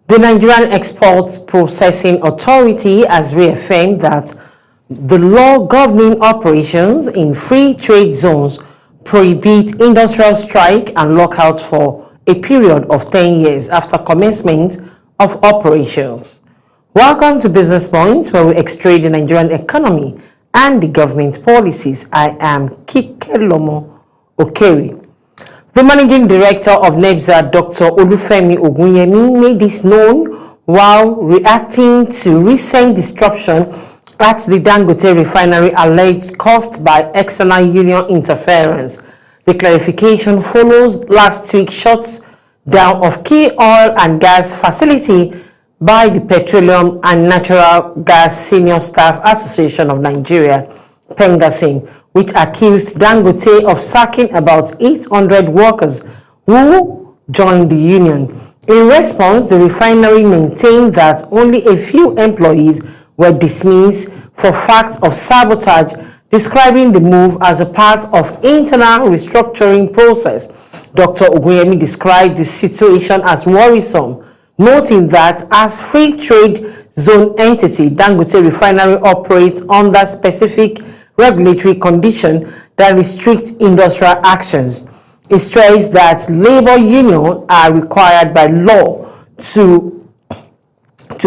The Nigerian Export Processing Authority has reaffirmed that the law governing operations in free trade zones prohibit industrial strike and lockout for a period of 10 years after commencement of operations. Welcome to Business Point, where we extract the Nigerian economy and the government policies. I am Kikelomo Okeri. The Managing Director of NEBSA, Dr. Olufemi Ogunyemi, made this known while reacting to recent disruption at the Dangote refinery alleged caused by external union interference. The clarification follows last week's shutdown of key oil and gas facility by the Petroleum and Natural Gas Senior Staff Association of Nigeria, PENGASIN, which accused Dangote of sacking about 800 workers who joined the union. In response, the refinery maintained that only a few employees were dismissed for facts of sabotage, describing the move as a part of internal restructuring process. Dr. Ogunyemi described the situation as worrisome, noting that as free trade zone entity, Dangote refinery operates under specific regulatory conditions that restrict industrial actions. It stressed that labor unions are required by law to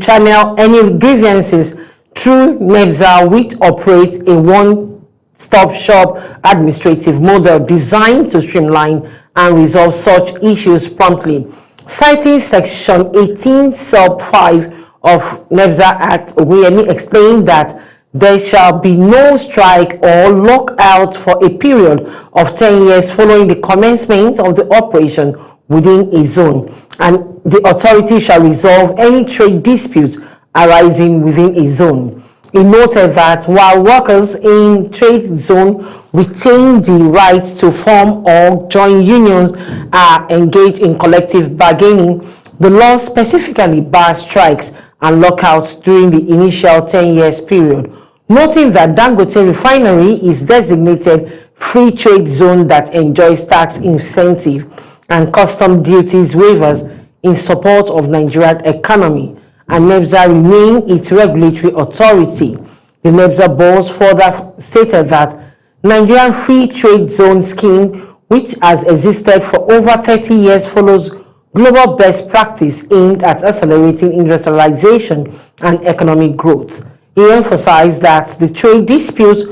channel any grievances through NEBSA, which operates a one-stop shop administrative model designed to streamline and resolve such issues promptly. Citing Section 18 Sub 5 of NEBSA Act, Ogunyemi explained that there shall be no strike or lockout for a period of 10 years following the commencement of the operation within a zone, and the authority shall resolve any trade disputes arising within a zone. He noted that while workers in trade zone retain the right to form or join unions are engaged in collective bargaining, the law specifically bars strikes and lockouts during the initial 10 years period, noting that Dangote refinery is designated free trade zone that enjoys tax incentive and custom duties waivers in support of Nigerian economy, and NEBSA remain its regulatory authority. The NEBSA board further stated that Nigerian Free Trade Zone scheme, which has existed for over 30 years, follows global best practice aimed at accelerating industrialization and economic growth. He emphasized that the trade disputes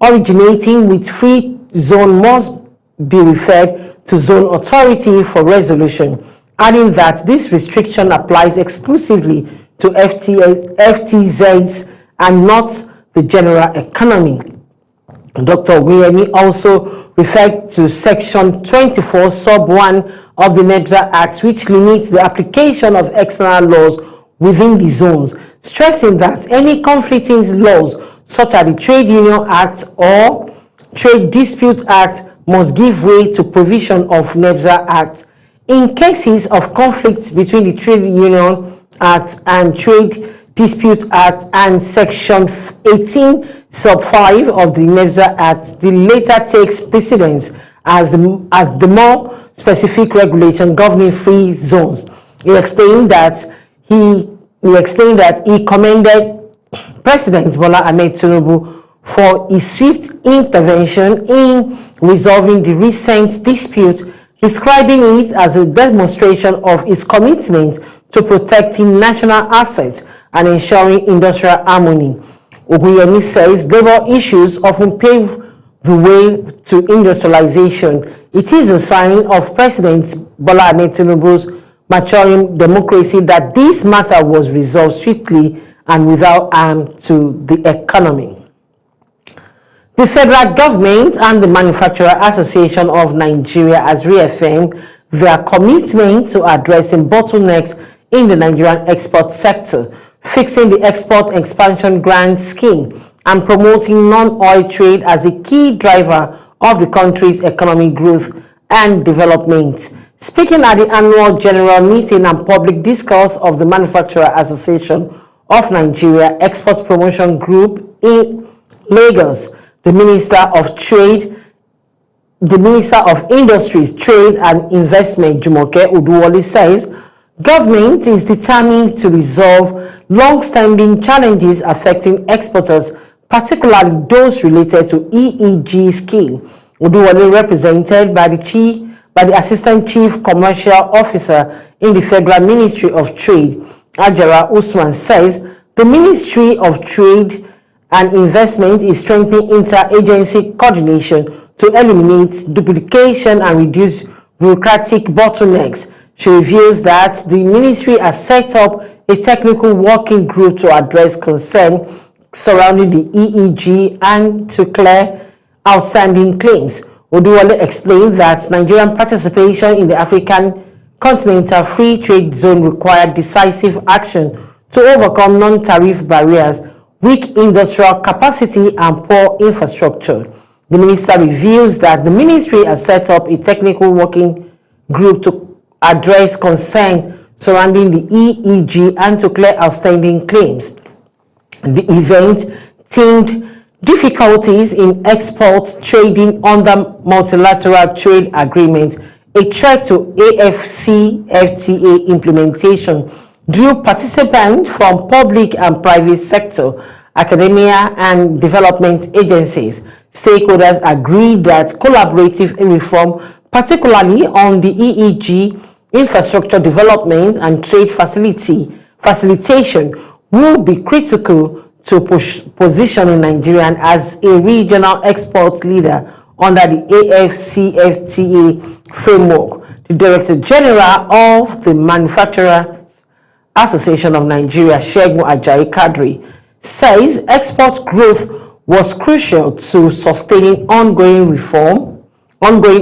originating with free zone must be referred to zone authority for resolution, adding that this restriction applies exclusively to FTZs and not the general economy. Dr. Ogunyemi also referred to Section 24 Sub 1 of the NEBSA Act, which limits the application of external laws within the zones, stressing that any conflicting laws, such as the Trade Union Act or Trade Dispute Act, must give way to provision of NEBSA Act. In cases of conflict between the Trade Union Act and Trade Dispute Act and Section 18 Sub 5 of the NEBSA Act, the latter takes precedence as the more specific regulation governing free zones. He explained that he commended President Bola Ahmed Tinubu for his swift intervention in resolving the recent dispute, describing it as a demonstration of his commitment to protecting national assets and ensuring industrial harmony. Ogunyemi says labor issues often pave the way to industrialization. It is a sign of President Bola Ahmed Tinubu's maturing democracy that this matter was resolved swiftly and without harm to the economy. The federal government and the Manufacturer Association of Nigeria has reaffirmed their commitment to addressing bottlenecks in the Nigerian export sector, fixing the Export Expansion Grant Scheme, and promoting non-oil trade as a key driver of the country's economic growth and development. Speaking at the annual general meeting and public discourse of the Manufacturer Association of Nigeria Export Promotion Group in Lagos, the Minister of Industries, Trade and Investment, Jumoke Uduwole, says government is determined to resolve long-standing challenges affecting exporters, particularly those related to EEG scheme. Oduwole, represented by the Assistant Chief Commercial Officer in the Federal Ministry of Trade, Ajara Usman, says the Ministry of Trade and Investment is strengthening inter-agency coordination to eliminate duplication and reduce bureaucratic bottlenecks. She reveals that the ministry has set up a technical working group to address concern surrounding the EEG and to clear outstanding claims. Oduwole explained that Nigerian participation in the African Continental Free Trade Zone required decisive action to overcome non-tariff barriers, weak industrial capacity, and poor infrastructure. The minister reveals that the ministry has set up a technical working group to address concern surrounding the EEG and to clear outstanding claims. The event themed difficulties in export trading under multilateral trade agreement, a threat to AfCFTA implementation, drew participants from public and private sector, academia, and development agencies. Stakeholders agreed that collaborative reform, particularly on the EEG, infrastructure development and trade facilitation, will be critical to positioning Nigeria as a regional export leader under the AfCFTA framework. The Director General of the Manufacturers Association of Nigeria, Segun Ajayi Kadri, says export growth was crucial to sustaining ongoing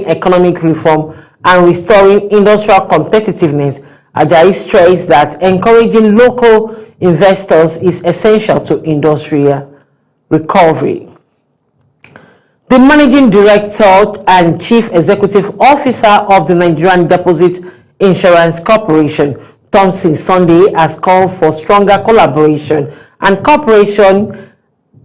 economic reform and restoring industrial competitiveness. Ajayi stressed that encouraging local investors is essential to industrial recovery. The Managing Director and Chief Executive Officer of the Nigerian Deposit Insurance Corporation, Thompson Sunday, has called for stronger collaboration and cooperation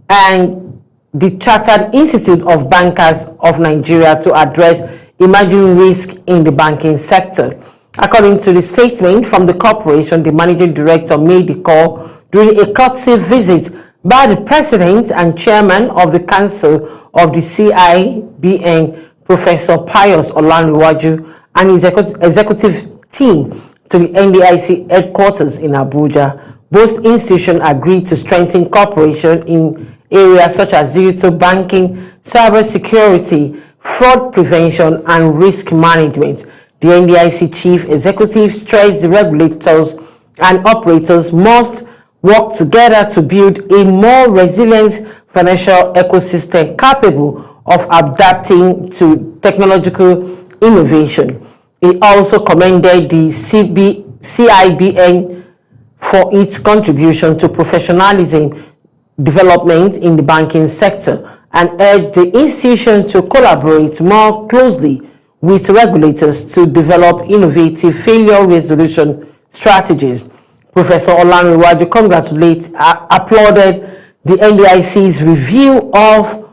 and the Chartered Institute of Bankers of Nigeria to address emerging risk in the banking sector. According to the statement from the corporation, the managing director made the call during a courtesy visit by the president and chairman of the council of the CIBN, Professor Pius Olanrewaju, and his executive team to the NDIC headquarters in Abuja. Both institutions agreed to strengthen cooperation in areas such as digital banking, cybersecurity, fraud prevention, and risk management. The NDIC chief executive stressed the regulators and operators must work together to build a more resilient financial ecosystem capable of adapting to technological innovation. He also commended the CIBN for its contribution to professionalism development in the banking sector and urged the institution to collaborate more closely with regulators to develop innovative failure resolution strategies. Professor Olanrewaju applauded the NDIC's review of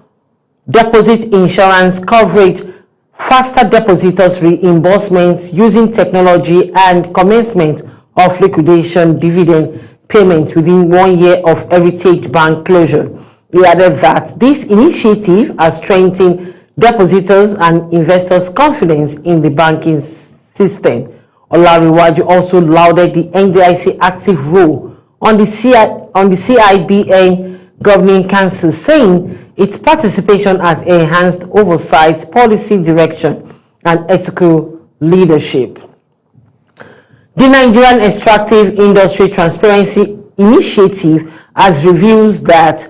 deposit insurance coverage, faster depositors reimbursements using technology, and commencement of liquidation dividend payments within 1 year of Heritage Bank closure. He added that this initiative has strengthened depositors and investors' confidence in the banking system. Olanrewaju also lauded the NDIC active role on the CIBN Governing Council, saying its participation has enhanced oversight, policy direction, and ethical leadership. The Nigerian Extractive Industry Transparency Initiative has revealed that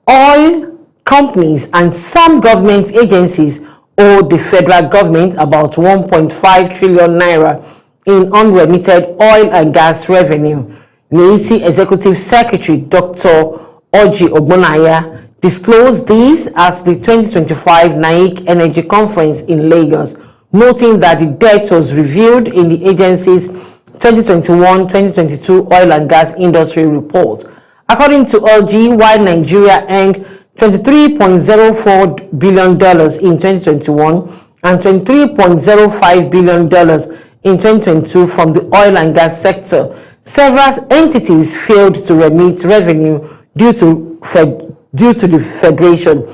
oil companies and some government agencies owe the federal government about 1.5 trillion naira in unremitted oil and gas revenue. NAETI Executive Secretary Dr. Oji Ogbonaya disclosed this at the 2025 NAIC Energy Conference in Lagos, noting that the debt was reviewed in the agency's 2021-2022 oil and gas industry report. According to OG, while Nigeria earned $23.04 billion in 2021 and $23.05 billion in 2022 from the oil and gas sector. Several entities failed to remit revenue due to the Federation.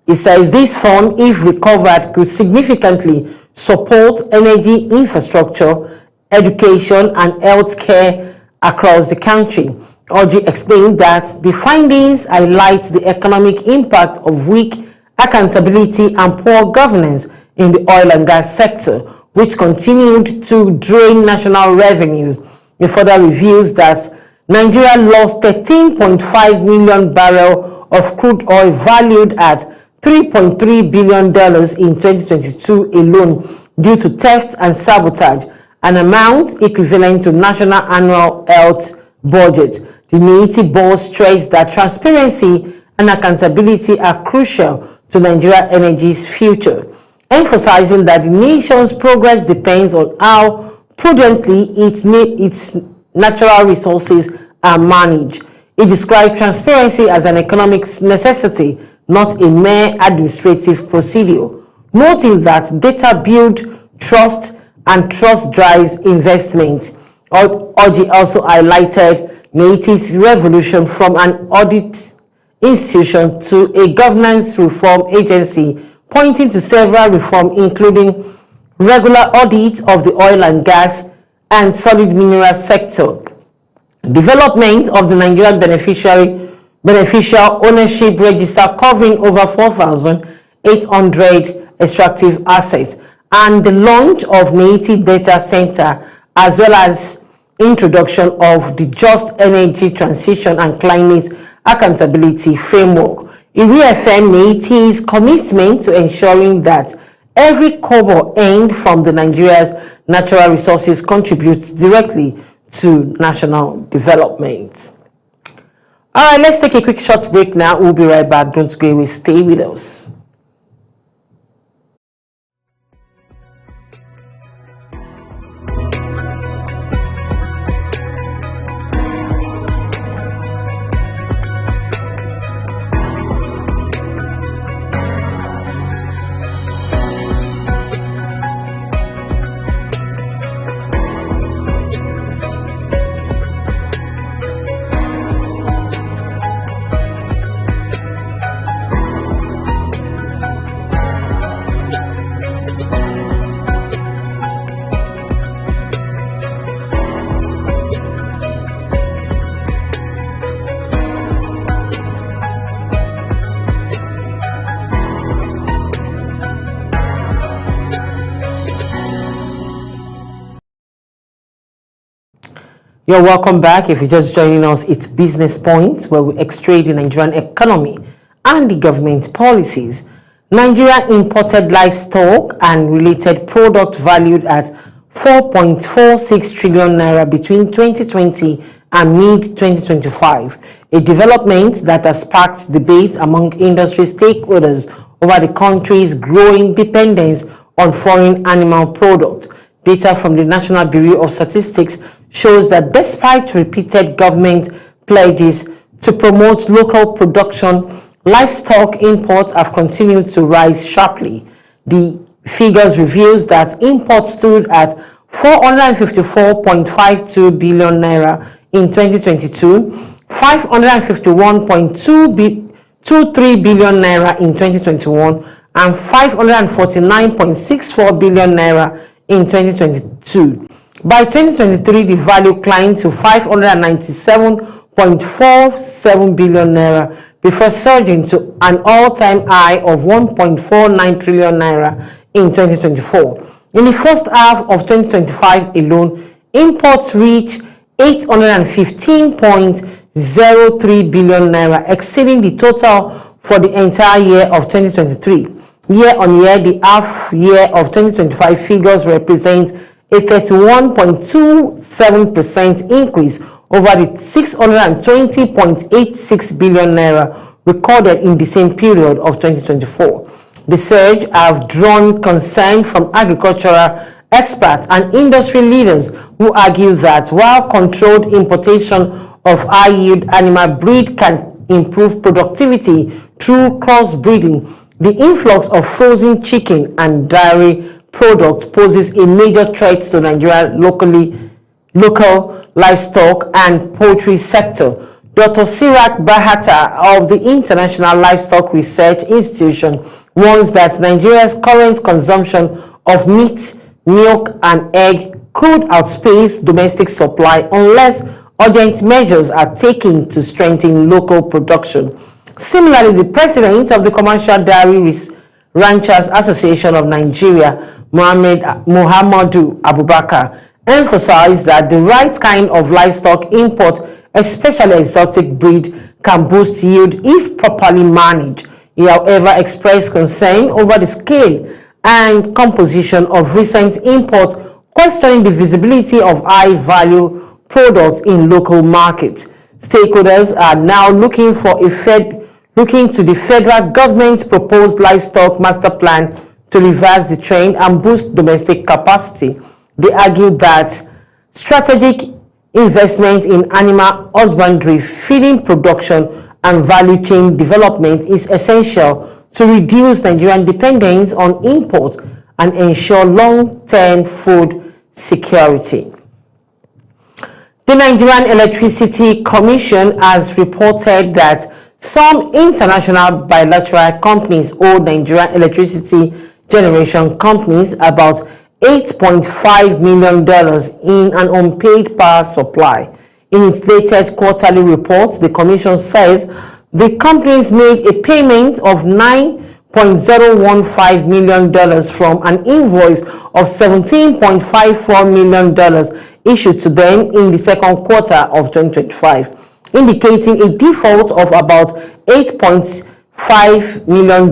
It says this fund, if recovered, could significantly support energy infrastructure, education, and healthcare across the country. Orji explained that the findings highlight the economic impact of weak accountability and poor governance in the oil and gas sector, which continued to drain national revenues. It further reveals that Nigeria lost 13.5 million barrels of crude oil valued at $3.3 billion in 2022 alone due to theft and sabotage, an amount equivalent to national annual health budget. The NEITI board stressed that transparency and accountability are crucial to Nigeria Energy's future, emphasizing that the nation's progress depends on how prudently its natural resources are managed. It described transparency as an economic necessity, not a mere administrative procedure, noting that data builds trust and trust drives investment. Orji also highlighted NEITI's revolution from an audit institution to a governance reform agency, pointing to several reforms including regular audit of the oil and gas and solid mineral sector, development of the Nigerian beneficial ownership register covering over 4,800 extractive assets, and the launch of NEITI Data Center, as well as introduction of the Just Energy Transition and Climate Accountability Framework. It reaffirmed NEITI's commitment to ensuring that every kobo earned from the Nigeria's natural resources contributes directly to national development. All right, let's take a quick short break now. We'll be right back. Don't go away. Stay with us. You're welcome back. If you're just joining us, it's Business Points, where we extract the Nigerian economy and the government policies. Nigeria imported livestock and related products valued at 4.46 trillion naira between 2020 and mid-2025, a development that has sparked debate among industry stakeholders over the country's growing dependence on foreign animal products. Data from the National Bureau of Statistics shows that despite repeated government pledges to promote local production, livestock imports have continued to rise sharply. The figures reveals that imports stood at 454.52 billion naira in 2022, 551.23 billion naira in 2021, and 549.64 billion naira in 2022. By 2023, the value climbed to 597.47 billion naira before surging to an all-time high of 1.49 trillion naira in 2024. In the first half of 2025 alone, imports reached 815.03 billion naira, exceeding the total for the entire year of 2023. Year on year, the half year of 2025 figures represent a 31.27% increase over the 620.86 billion naira recorded in the same period of 2024. The surge have drawn concern from agricultural experts and industry leaders who argue that while controlled importation of high-yield animal breed can improve productivity through crossbreeding, the influx of frozen chicken and dairy product poses a major threat to Nigeria's local livestock and poultry sector. Dr. Sirak Bahata of the International Livestock Research Institution warns that Nigeria's current consumption of meat, milk, and egg could outpace domestic supply unless urgent measures are taken to strengthen local production. Similarly, the president of the Commercial Dairy Ranchers Association of Nigeria, Muhammadu Abubakar, emphasized that the right kind of livestock import, especially exotic breed, can boost yield if properly managed. He, however, expressed concern over the scale and composition of recent imports, questioning the visibility of high-value products in local markets. Stakeholders are now looking to the federal government's proposed livestock master plan to reverse the trend and boost domestic capacity. They argued that strategic investment in animal husbandry, feeding production, and value chain development is essential to reduce Nigerian dependence on imports and ensure long-term food security. The Nigerian Electricity Commission has reported that some international bilateral companies owe Nigerian electricity generation companies about $8.5 million in an unpaid power supply. In its latest quarterly report, the Commission says the companies made a payment of $9.015 million from an invoice of $17.54 million issued to them in the second quarter of 2025, indicating a default of about $8.5 million.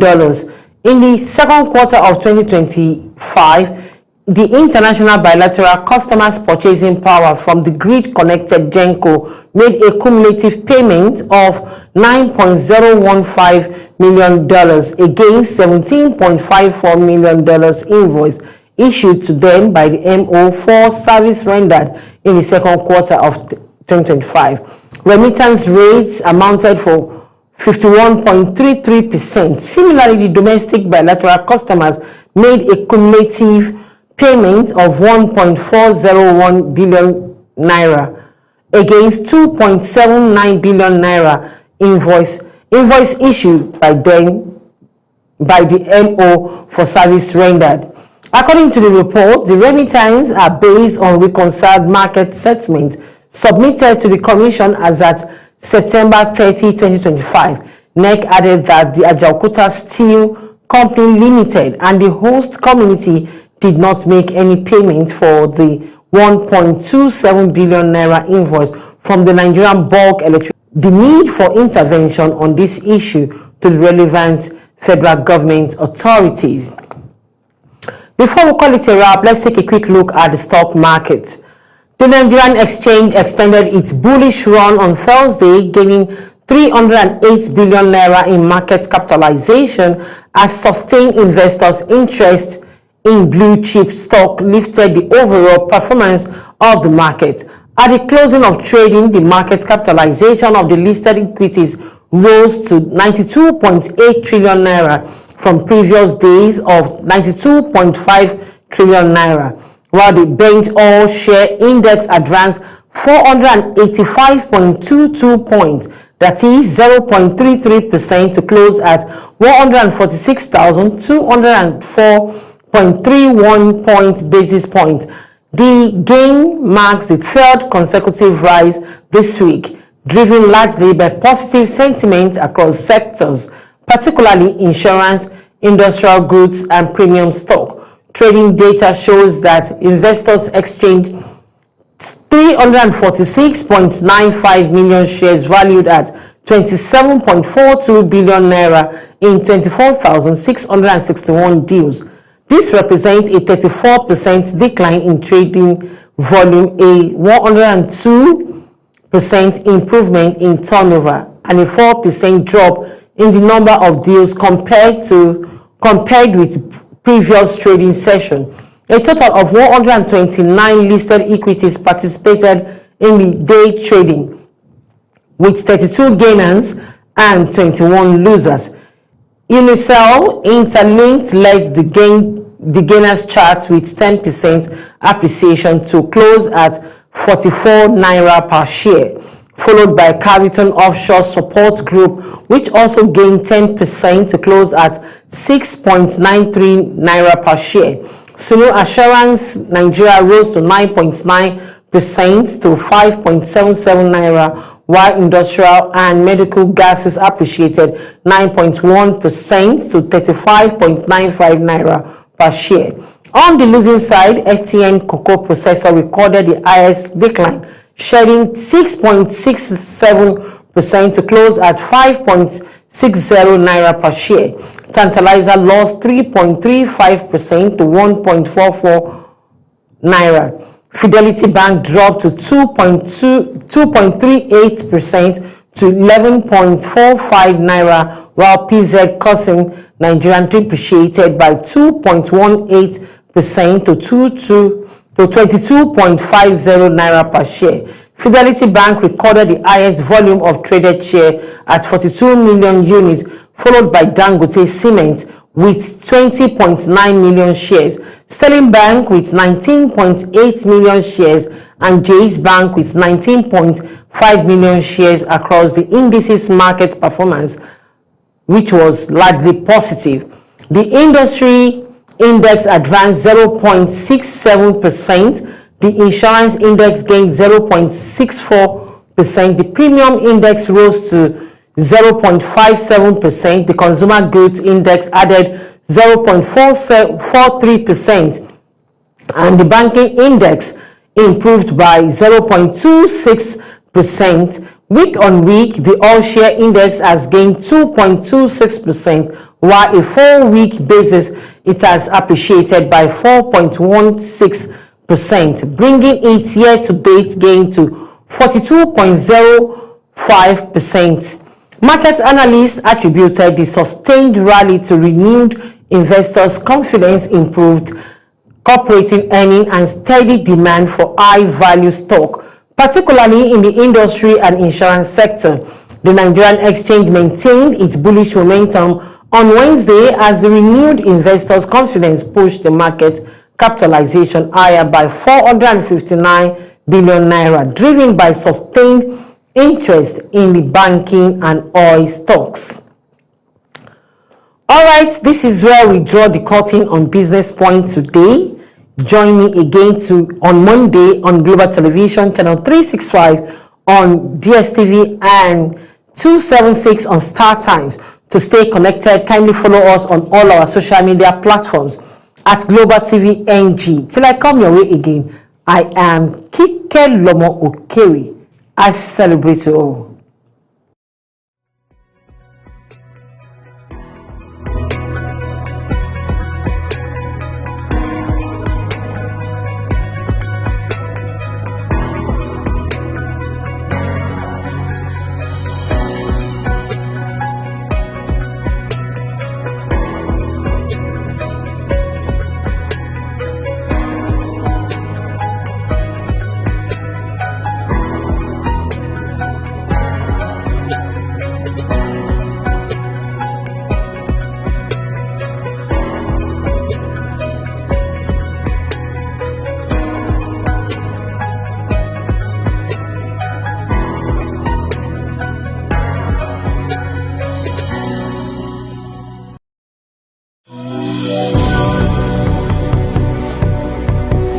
In the second quarter of 2025, the International Bilateral Customers Purchasing Power from the grid-connected GENCO made a cumulative payment of $9.015 million against $17.54 million invoice issued to them by the MO for service rendered in the second quarter of 2025. Remittance rates amounted for 51.33%. Similarly, the domestic bilateral customers made a cumulative payment of 1.401 billion naira against 2.79 billion naira invoice issued by the MO for service rendered. According to the report, the remittances are based on reconciled market settlement submitted to the Commission as at September 30, 2025. NEC added that the Ajaokuta Steel Company Limited and the host community did not make any payment for the 1.27 billion naira invoice from the Nigerian bulk electricity. The need for intervention on this issue to the relevant federal government authorities. Before we call it a wrap, let's take a quick look at the stock market. The Nigerian Exchange extended its bullish run on Thursday, gaining 308 billion naira in market capitalization as sustained investors' interest in blue chip stock lifted the overall performance of the market. At the closing of trading, the market capitalization of the listed equities rose to 92.8 trillion naira from previous days of 92.5 trillion naira, while the Bench All Share Index advanced 485.22 points, that is 0.33%, to close at 146,204.31 basis points. The gain marks the third consecutive rise this week, driven largely by positive sentiment across sectors, particularly insurance, industrial goods, and premium stock. Trading data shows that investors exchanged 346.95 million shares valued at 27.42 billion naira in 24,661 deals. This represents a 34% decline in trading volume, a 102% improvement in turnover, and a 4% drop in the number of deals compared with previous trading session. A total of 129 listed equities participated in the day trading, with 32 gainers and 21 losers. Unicel Interlinked led the gain the gainers chart with 10% appreciation to close at 44 naira per share, followed by Carrington Offshore Support Group, which also gained 10% to close at 6.93 naira per share. Sunu Assurance Nigeria rose to 9.9% to 5.77 naira, while industrial and medical gases appreciated 9.1% to 35.95 naira per share. On the losing side, FTN Cocoa Processor recorded the highest decline, shedding 6.67% to close at 5.60 naira per share. Tantalizer lost 3.35% to 1.44 naira. Fidelity Bank dropped to 2.38% to 11.45 naira, while PZ Cousin Nigerian depreciated by 2.18% to 22.50 naira per share. Fidelity Bank recorded the highest volume of traded share at 42 million units, followed by Dangote Cement with 20.9 million shares, Sterling Bank with 19.8 million shares, and Jais Bank with 19.5 million shares across the indices market performance, which was largely positive. The industry index advanced 0.67%, the insurance index gained 0.64%, the premium index rose to 0.57%, the consumer goods index added 0.43%, and the banking index improved by 0.26%. Week on week, the all-share index has gained 2.26%, while a 4-week basis, it has appreciated by 4.16%, bringing its year-to-date gain to 42.05%. Market analysts attributed the sustained rally to renewed investors' confidence, improved corporate earnings, and steady demand for high-value stock, particularly in the industry and insurance sector. The Nigerian exchange maintained its bullish momentum on Wednesday as the renewed investors' confidence pushed the market capitalization higher by 459 billion naira, driven by sustained interest in the banking and oil stocks. All right, this is where we draw the curtain on Business Point today. Join me again on Monday on Global Television, channel 365 on DSTV and 276 on Star Times. To stay connected, kindly follow us on all our social media platforms at Global TV NG. Till I come your way again, I am Kike Lomo Okeri. I celebrate you all.